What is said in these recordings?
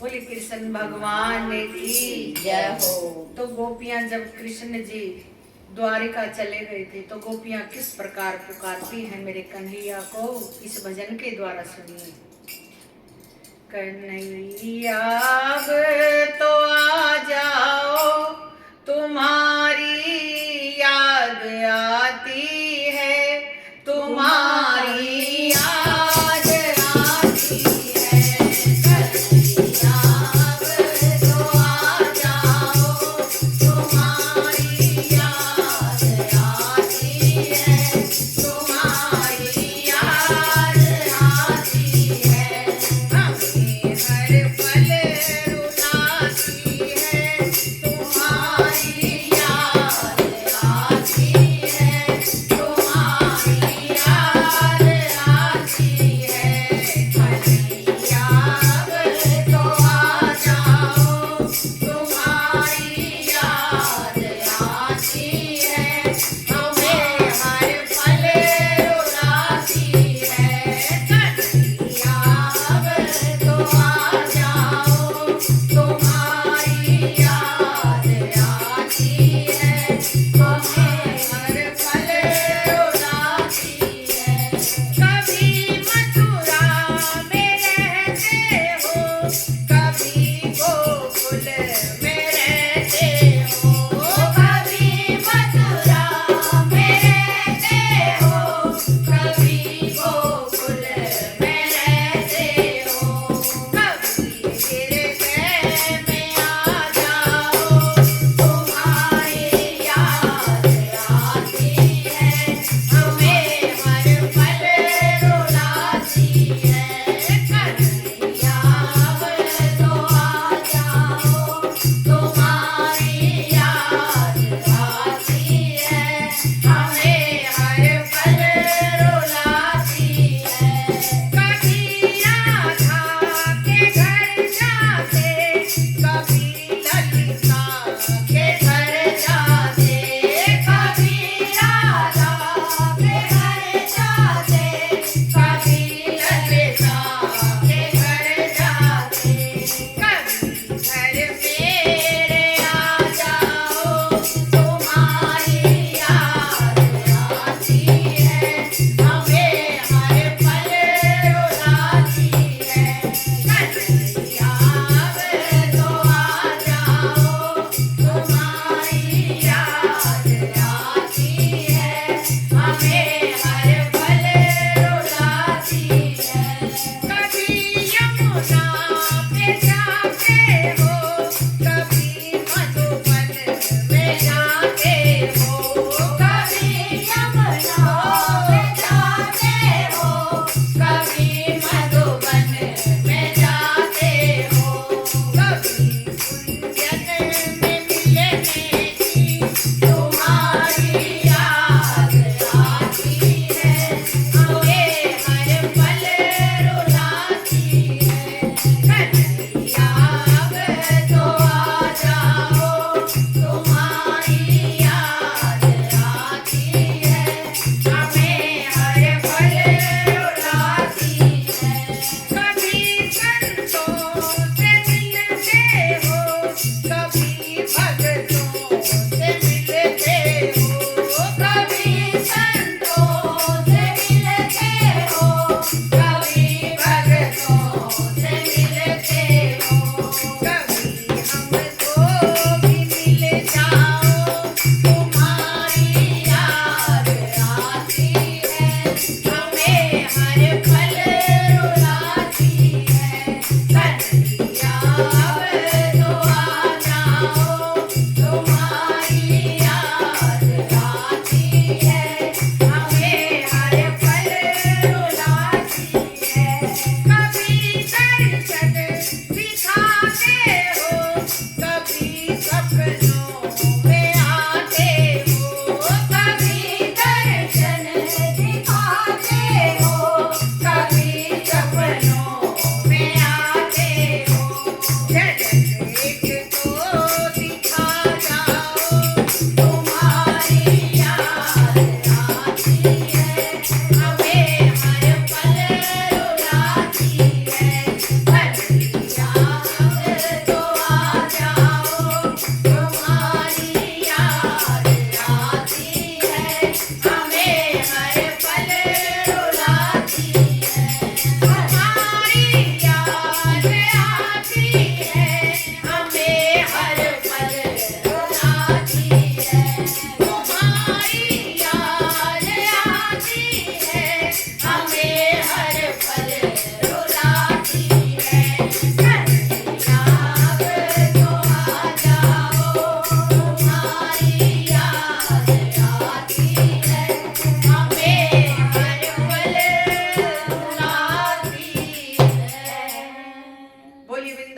बोले कृष्ण भगवान की जय हो। तो गोपियां जब कृष्ण जी द्वारिका चले गए थे तो गोपियां किस प्रकार पुकारती हैं मेरे कन्हैया को, इस भजन के द्वारा सुनिए। कन्हैया अब तो आ जाओ, तुम्हारी याद आती है, तुम्हारी याद आती है। कन्हैया अब तो आ जाओ, तुम्हारी याद आती है, तुम्हारी याद आती है। हमें हर पल रुलाती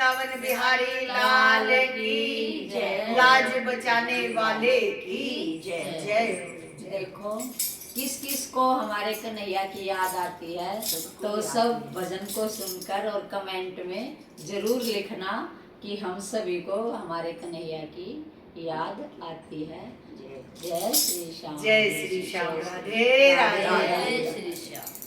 वृंदावन बिहारी लाल की जय। लाज बचाने वाले की जय जय। देखो किस किस को हमारे कन्हैया की याद आती है, तो सब भजन को सुनकर और कमेंट में जरूर लिखना कि हम सभी को हमारे कन्हैया की याद आती है। जय श्री श्याम। जय श्री श्याम। राधे राधे। जय श्री श्याम।